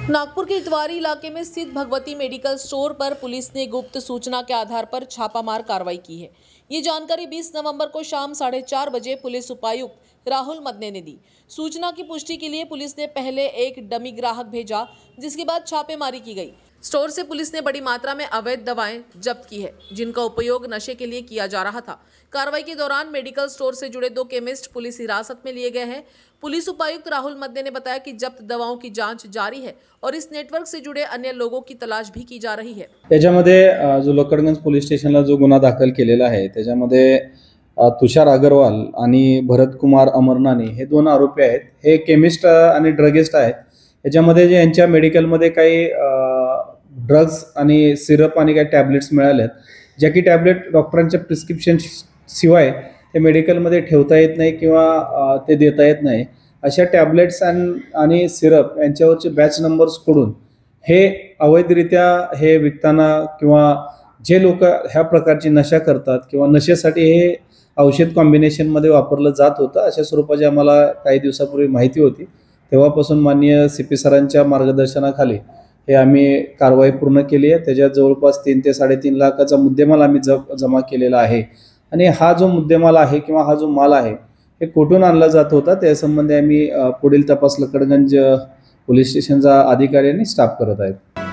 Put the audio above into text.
नागपुर के इतवारी इलाके में स्थित भगवती मेडिकल स्टोर पर पुलिस ने गुप्त सूचना के आधार पर छापामार कार्रवाई की है। ये जानकारी 20 नवंबर को शाम 4:30 बजे पुलिस उपायुक्त राहुल मदने ने दी। सूचना की पुष्टि के लिए पुलिस ने पहले एक डमी ग्राहक भेजा, जिसके बाद छापेमारी की गई। स्टोर से पुलिस ने बड़ी मात्रा में अवैध दवाएं जब्त की है, जिनका उपयोग नशे के लिए किया जा रहा था। कार्रवाई के दौरान मेडिकल स्टोर से जुड़े 2 केमिस्ट पुलिस हिरासत में लिए गए हैं। पुलिस उपायुक्त राहुल मदने ने बताया कि जब्त दवाओं की जांच जारी है और इस नेटवर्क से जुड़े अन्य लोगों की तलाश भी की जा रही है। त्याच्यामध्ये जो लकडगंज पोलीस स्टेशनला जो गुन्हा दाखल केलेला आहे त्याच्यामध्ये तुषार अग्रवाल आणि भरत कुमार अमरनानी हे 2 आरोपी आहेत। हे केमिस्ट आणि ड्रगिस्ट आहेत। याच्यामध्ये जे यांच्या मेडिकलमध्ये काही ड्रग्स आणि सिरप आणि काही टॅबलेट्स मिळाले आहेत, ज्या की टॅबलेट डॉक्टरांच्या प्रिस्क्रिप्शन शिवाय ते मेडिकलमध्ये ठेवता येत नाही किंवा ते देता येत नाही। अशा टॅबलेट्स आणि सिरप यांच्यावरचे बॅच नंबर्स कडून हे अवैधरित्या हे विकताना किंवा जे लोक ह्या प्रकारची नशा करतात किंवा नशेसाठी हे औषध कॉम्बिनेशनमध्ये वापरलं जात होतं, अशा स्वरूपाची आम्हाला काही दिवसापूर्वी माहिती होती। तेव्हापासून माननीय सीपी सरांच्या मार्गदर्शनाखाली हे आम्ही कारवाई पूर्ण केली आहे। त्याच्यात जवळपास 3 ते 3.5 लाखाचा मुद्देमाल आम्ही जमा केलेला आहे आणि हा जो मुद्देमाल आहे किंवा हा जो माल आहे हे कुठून आणला जात होता त्यासंबंधी आम्ही पुढील तपास लकडगंज पोलीस स्टेशनचा अधिकारी आणि स्टाफ करत आहेत।